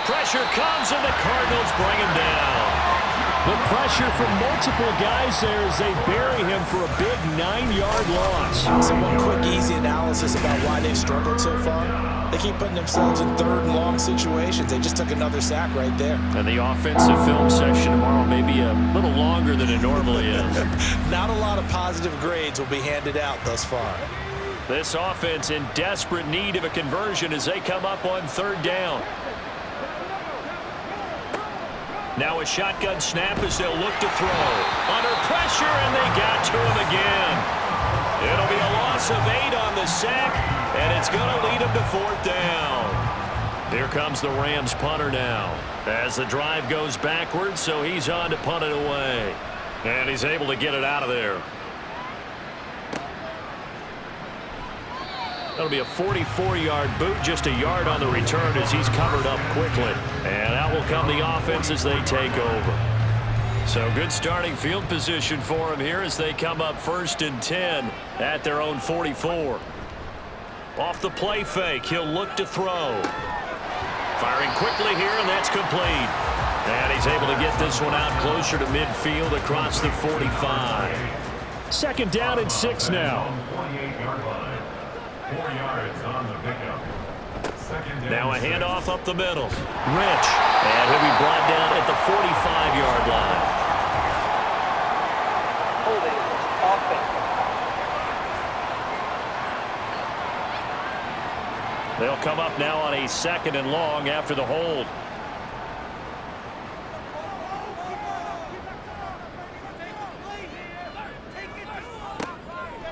Speaker 5: Pressure comes and the Cardinals bring him down. The pressure from multiple guys there as they bury him for a big 9-yard loss.
Speaker 3: So one quick, easy analysis about why they've struggled so far. They keep putting themselves in 3rd and long situations. They just took another sack right there.
Speaker 5: And the offensive film session tomorrow may be a little longer than it normally is.
Speaker 3: Not a lot of positive grades will be handed out thus far.
Speaker 5: This offense in desperate need of a conversion as they come up on 3rd down. Now a shotgun snap as they'll look to throw. Under pressure, and they got to him again. It'll be a loss of 8 on the sack, and it's going to lead them to 4th down. Here comes the Rams punter now as the drive goes backwards, so he's on to punt it away. And he's able to get it out of there. That'll be a 44-yard boot, just a yard on the return as he's covered up quickly. And out will come the offense as they take over. So good starting field position for him here as they come up 1st and 10 at their own 44. Off the play fake, he'll look to throw. Firing quickly here, and that's complete. And he's able to get this one out closer to midfield across the 45. 2nd down and 6 now.
Speaker 4: 28-yard line. 4 yards on the pickup.
Speaker 5: Now a handoff up the middle. Rich. And he'll be brought down at the 45-yard line.
Speaker 7: Holding offense.
Speaker 5: They'll come up now on a 2nd and long after the hold.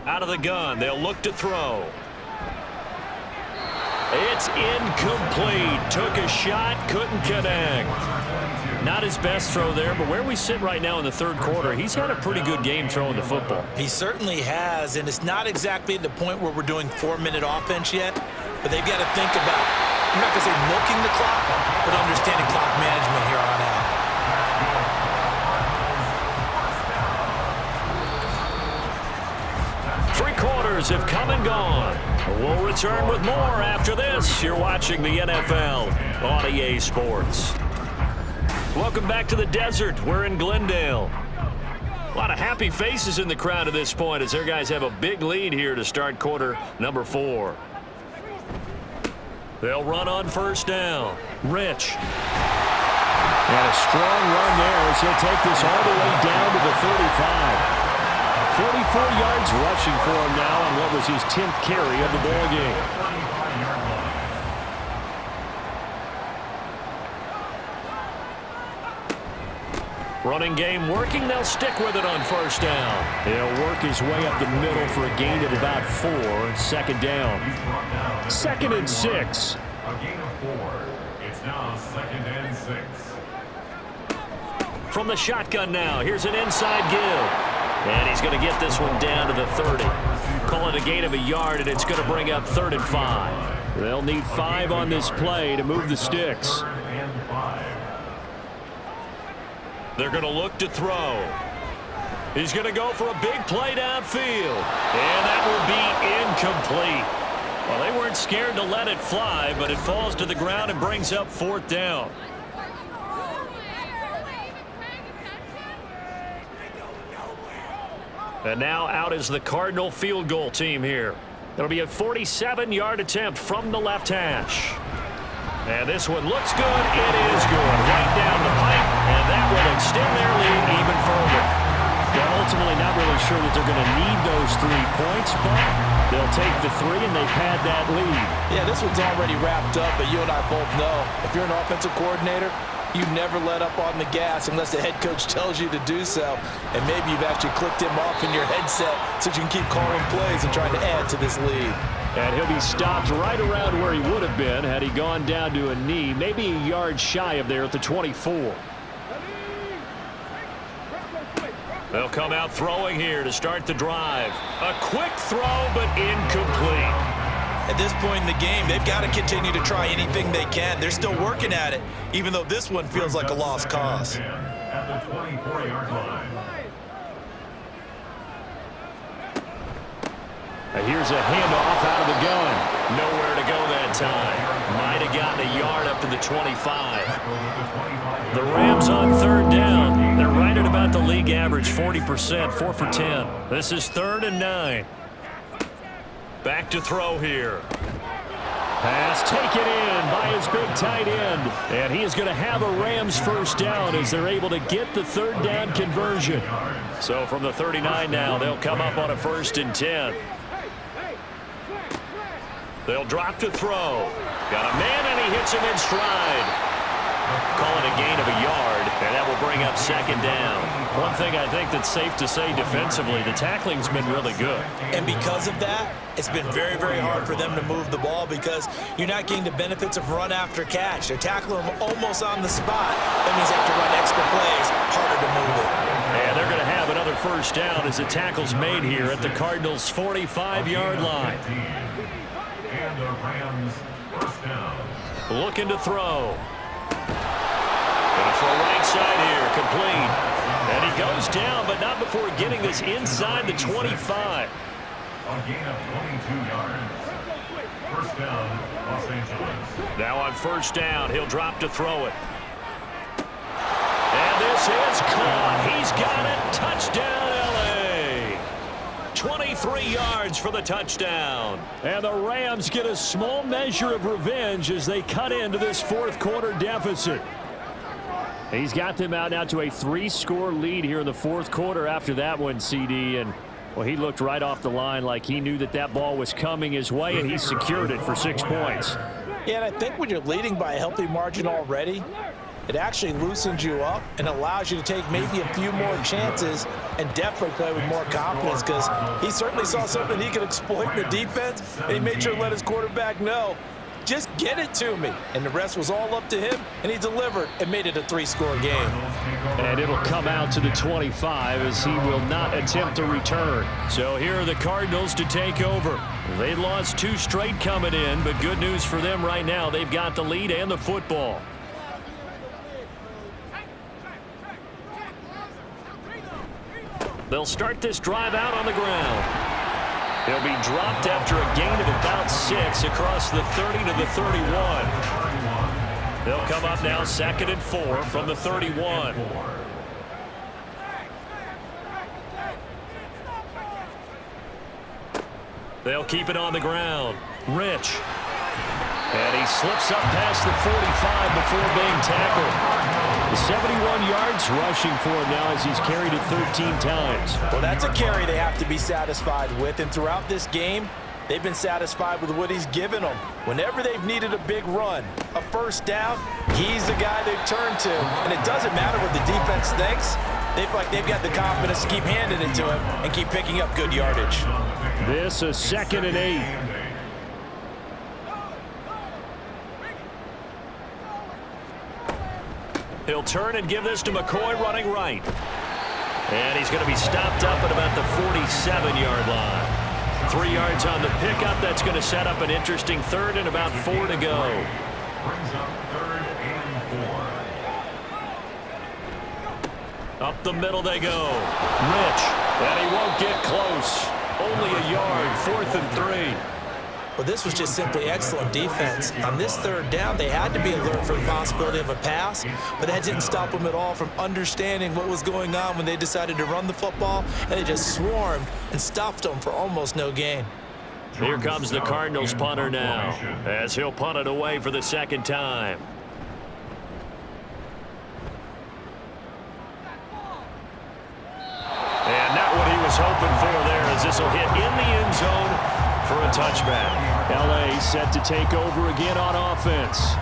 Speaker 5: Out of the gun. They'll look to throw. It's incomplete. Took a shot, couldn't connect. Not his best throw there, but where we sit right now in the 3rd quarter, he's had a pretty good game throwing the football.
Speaker 3: He certainly has, and it's not exactly at the point where we're doing 4-minute offense yet, but they've got to think about, I'm not going to say milking the clock, but understanding clock management here on out.
Speaker 5: Three quarters have come and gone. We'll return with more after this. You're watching the NFL on EA Sports. Welcome back to the desert. We're in Glendale. A lot of happy faces in the crowd at this point as their guys have a big lead here to start quarter number 4. They'll run on 1st down. Rich. And a strong run there as he'll take this all the way down to the 35. 44 yards rushing for him now on what was his 10th carry of the ball game. Running game working. They'll stick with it on 1st down. He'll work his way up the middle for a gain of about 4. 2nd down. 2nd and 6.
Speaker 4: A gain of 4. It's now 2nd and 6.
Speaker 5: From the shotgun now. Here's an inside give. And he's going to get this one down to the 30. Call it a gain of a yard, and it's going to bring up 3rd and 5. They'll need 5 on this play to move the sticks. They're going to look to throw. He's going to go for a big play downfield. And that will be incomplete. Well, they weren't scared to let it fly, but it falls to the ground and brings up 4th down. And now out is the Cardinal field goal team here. It'll be a 47-yard attempt from the left hash. And this one looks good. It is good. Right down the pipe, and that will extend their lead even further. They're ultimately not really sure that they're going to need those 3 points, but they'll take the 3 and they pad that lead.
Speaker 3: Yeah, this one's already wrapped up, but you and I both know if you're an offensive coordinator, you never let up on the gas unless the head coach tells you to do so. And maybe you've actually clicked him off in your headset so you can keep calling plays and trying to add to this lead.
Speaker 5: And he'll be stopped right around where he would have been had he gone down to a knee, maybe a yard shy of there at the 24.
Speaker 2: They'll come out throwing here to start the drive. A quick throw, but incomplete.
Speaker 3: At this point in the game, they've got to continue to try anything they can. They're still working at it, even though this one feels like a lost cause.
Speaker 4: At the 24-yard line.
Speaker 2: Here's a handoff out of the gun. Nowhere to go that time. Might have gotten a yard up to the 25. The Rams on third down. They're right at about the league average, 40%, 4 for 10. This is 3rd and 9. Back to throw here.
Speaker 5: Pass taken in by his big tight end. And he is going to have a Rams first down as they're able to get the 3rd down conversion.
Speaker 2: So from the 39 now, they'll come up on a 1st and 10. They'll drop to throw. Got a man, and he hits him in stride. Call it a gain of a yard, and that will bring up 2nd down. One thing I think that's safe to say defensively, the tackling's been really good.
Speaker 3: And because of that, it's been very, very hard for them to move the ball because you're not getting the benefits of run after catch. They're tackling them almost on the spot. That means they have to run extra plays, harder to move it.
Speaker 2: And they're going to have another first down as the tackle's made here at the Cardinals' 45-yard line.
Speaker 4: And the Rams first down.
Speaker 2: Looking to throw. Going to throw right side here, complete. And he goes down, but not before getting this inside the 25.
Speaker 4: A gain of 22 yards. First down, Los Angeles.
Speaker 2: Now on first down, he'll drop to throw it. And this is caught. He's got it. Touchdown, L.A. 23 yards for the touchdown.
Speaker 5: And the Rams get a small measure of revenge as they cut into this 4th quarter deficit. He's got them out now to a 3-score lead here in the 4th quarter after that one, CD. And, well, he looked right off the line like he knew that that ball was coming his way, and he secured it for 6 points.
Speaker 3: Yeah, and I think when you're leading by a healthy margin already, it actually loosens you up and allows you to take maybe a few more chances and definitely play with more confidence because he certainly saw something he could exploit in the defense, and he made sure to let his quarterback know, just get it to me. And the rest was all up to him, and he delivered and made it a 3-score game.
Speaker 5: And it'll come out to the 25 as he will not attempt to return.
Speaker 2: So here are the Cardinals to take over. They lost 2 straight coming in, but good news for them right now. They've got the lead and the football. They'll start this drive out on the ground. He'll be dropped after a gain of about 6 across the 30 to the 31. They'll come up now 2nd and 4 from the 31. They'll keep it on the ground. Rich. And he slips up past the 45 before being tackled.
Speaker 5: 71 yards rushing for him now as he's carried it 13 times.
Speaker 3: Well, that's a carry they have to be satisfied with, and throughout this game, they've been satisfied with what he's given them. Whenever they've needed a big run, a first down, he's the guy they've turned to. And it doesn't matter what the defense thinks. They've got the confidence to keep handing it to him and keep picking up good yardage.
Speaker 5: This is 2nd and 8.
Speaker 2: He'll turn and give this to McCoy running right. And he's going to be stopped up at about the 47-yard line. 3 yards on the pickup. That's going to set up an interesting 3rd and about 4 to go.
Speaker 4: Brings up 3rd and 4.
Speaker 2: Up the middle they go. Rich. And he won't get close. Only a yard. 4th and 3.
Speaker 3: Well, this was just simply excellent defense. On this 3rd down, they had to be alert for the possibility of a pass, but that didn't stop them at all from understanding what was going on when they decided to run the football, and they just swarmed and stopped them for almost no gain.
Speaker 2: Here comes the Cardinals punter now, as he'll punt it away for the 2nd time. And not what he was hoping for there, as this will hit in the end zone for a touchback.
Speaker 5: L.A. set to take over again on offense.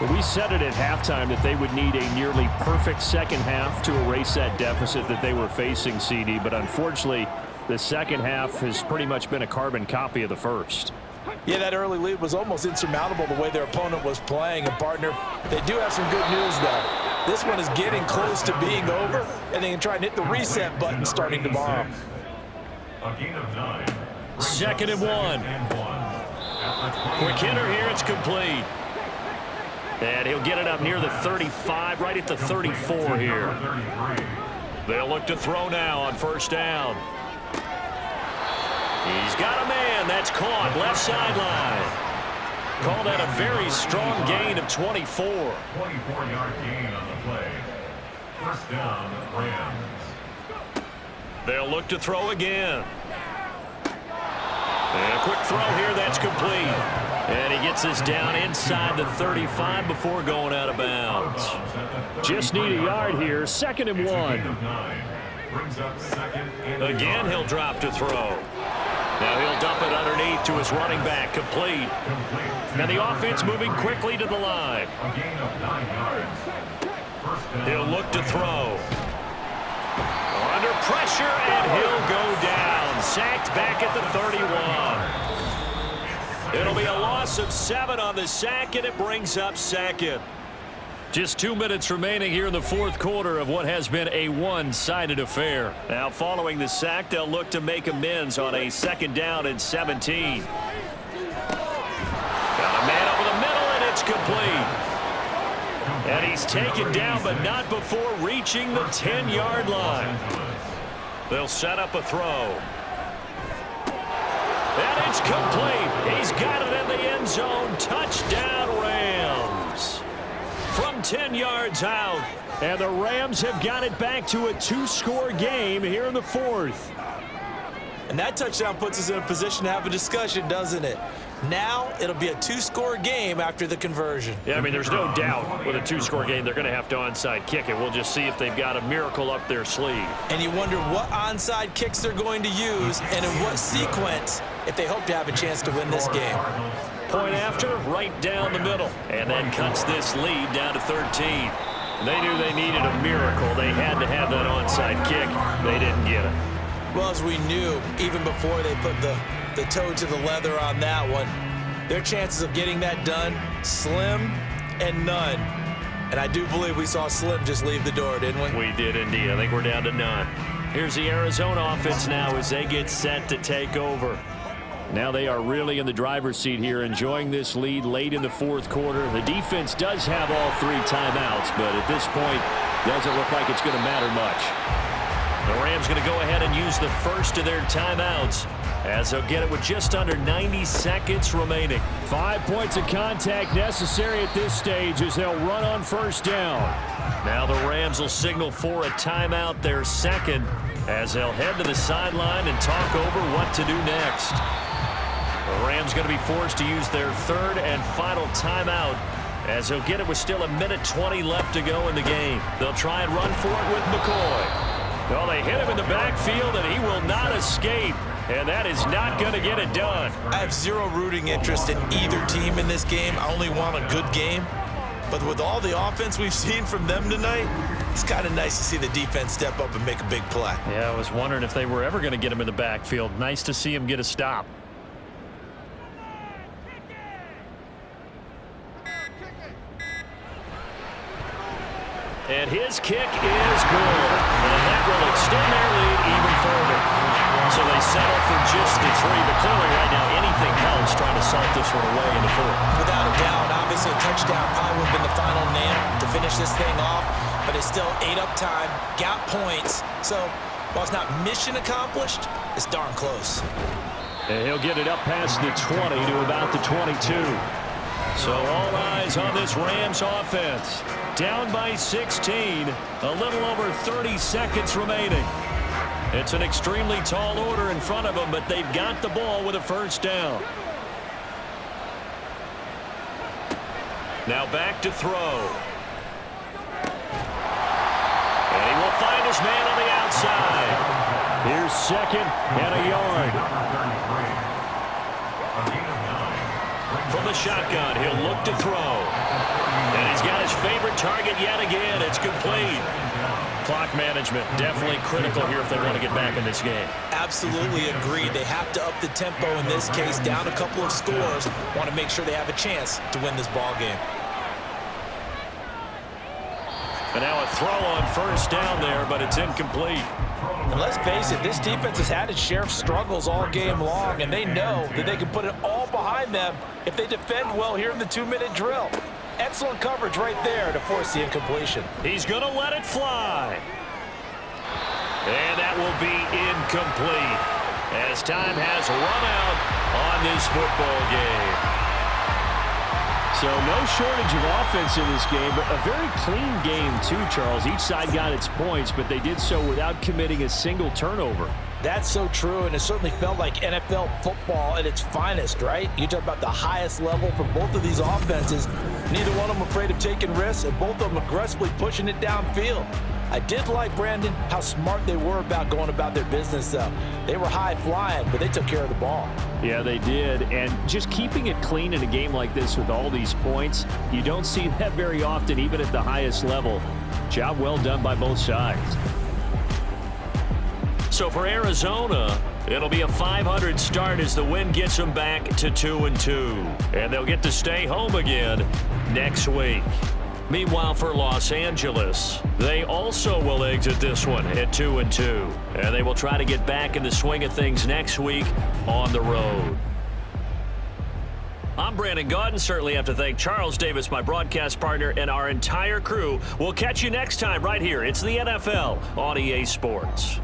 Speaker 5: Well, we said it at halftime that they would need a nearly perfect second half to erase that deficit that they were facing, CD. But unfortunately, the second half has pretty much been a carbon copy of the first.
Speaker 3: Yeah, that early lead was almost insurmountable the way their opponent was playing. And, partner, they do have some good news, though. This one is getting close to being over, and they can try and hit the reset button starting tomorrow.
Speaker 4: A gain of 9.
Speaker 2: 2nd and 1. Quick hitter here. It's complete. And he'll get it up near the 35, right at the 34 here. They'll look to throw now on 1st down. He's got a man. That's caught. Left sideline. Call that a very strong gain of 24.
Speaker 4: 24-yard gain on the play. 1st down, Rams.
Speaker 2: They'll look to throw again. And a quick throw here. That's complete. And he gets this down inside the 35 before going out of bounds.
Speaker 5: Just need a yard here. 2nd and 1.
Speaker 2: Again, he'll drop to throw. Now he'll dump it underneath to his running back. Complete. And the offense moving quickly to the line. He'll look to throw. Under pressure, and he'll go down. Sacked back at the 31. It'll be a loss of 7 on the sack, and it brings up 2nd.
Speaker 5: Just 2 minutes remaining here in the 4th quarter of what has been a one-sided affair.
Speaker 2: Now following the sack, they'll look to make amends on a 2nd down and 17. Got a man over the middle, and it's complete. And he's taken down, but not before reaching the 10-yard line. They'll set up a throw. And it's complete. He's got it in the end zone. Touchdown, Rams. From 10 yards out.
Speaker 5: And the Rams have got it back to a 2-score game here in the 4th.
Speaker 3: And that touchdown puts us in a position to have a discussion, doesn't it? Now it'll be a 2-score game after the conversion.
Speaker 2: Yeah, I mean, there's no doubt with a 2-score game they're going to have to onside kick it. We'll just see if they've got a miracle up their sleeve.
Speaker 3: And you wonder what onside kicks they're going to use and in what sequence if they hope to have a chance to win this game.
Speaker 2: Point after, right down the middle. And then cuts this lead down to 13. They knew they needed a miracle. They had to have that onside kick. They didn't get it.
Speaker 3: Well, as we knew, even before they put the toe to the leather on that one, their chances of getting that done, slim and none. And I do believe we saw Slim just leave the door, didn't we?
Speaker 2: We did indeed. I think we're down to none. Here's the Arizona offense now as they get set to take over.
Speaker 5: Now they are really in the driver's seat here, enjoying this lead late in the 4th quarter. The defense does have all 3 timeouts, but at this point, doesn't look like it's going to matter much.
Speaker 2: The Rams going to go ahead and use the first of their timeouts as they'll get it with just under 90 seconds remaining.
Speaker 5: 5 points of contact necessary at this stage as they'll run on 1st down.
Speaker 2: Now the Rams will signal for a timeout, their 2nd, as they'll head to the sideline and talk over what to do next. The Rams going to be forced to use their 3rd and final timeout as they'll get it with still 1:20 left to go in the game. They'll try and run for it with McCoy. Well, they hit him in the backfield, and he will not escape. And that is not going to get it done.
Speaker 3: I have zero rooting interest in either team in this game. I only want a good game. But with all the offense we've seen from them tonight, it's kind of nice to see the defense step up and make a big play.
Speaker 2: Yeah, I was wondering if they were ever going to get him in the backfield. Nice to see him get a stop. And his kick is good. And that will extend their lead even further. So they settle for just the 3. But clearly right now, anything helps trying to salt this one away in the 4th.
Speaker 3: Without a doubt, obviously a touchdown probably would have been the final nail to finish this thing off. But it's still ate up time, got points. So while it's not mission accomplished, it's darn close.
Speaker 5: And he'll get it up past the 20 to about the 22.
Speaker 2: So all eyes on this Rams offense. Down by 16, a little over 30 seconds remaining. It's an extremely tall order in front of them, but they've got the ball with a 1st down. Now back to throw. And he will find his man on the outside.
Speaker 5: Here's 2nd and a yard.
Speaker 2: From the shotgun, he'll look to throw. And he's got his favorite target yet again. It's complete. Clock management, definitely critical here if they want to get back in this game.
Speaker 3: Absolutely agreed. They have to up the tempo in this case, down a couple of scores. Want to make sure they have a chance to win this ball game.
Speaker 2: And now a throw on first down there, but it's incomplete.
Speaker 3: And let's face it, this defense has had its share of struggles all game long, and they know that they can put it all behind them if they defend well here in the 2-minute drill. Excellent coverage right there to force the incompletion.
Speaker 2: He's going to let it fly. And that will be incomplete as time has run out on this football game.
Speaker 5: So no shortage of offense in this game, but a very clean game too, Charles. Each side got its points, but they did so without committing a single turnover.
Speaker 3: That's so true, and it certainly felt like NFL football at its finest, right? You talk about the highest level for both of these offenses. Neither one of them afraid of taking risks, and both of them aggressively pushing it downfield. I did like, Brandon, how smart they were about going about their business, though. They were high-flying, but they took care of the ball.
Speaker 5: Yeah, they did, and just keeping it clean in a game like this with all these points, you don't see that very often, even at the highest level. Job well done by both sides.
Speaker 2: So for Arizona, it'll be a .500 start as the win gets them back to 2-2. And they'll get to stay home again next week. Meanwhile, for Los Angeles, they also will exit this one at 2-2. And they will try to get back in the swing of things next week on the road. I'm Brandon Gaudin. Certainly have to thank Charles Davis, my broadcast partner, and our entire crew. We'll catch you next time right here. It's the NFL on EA Sports.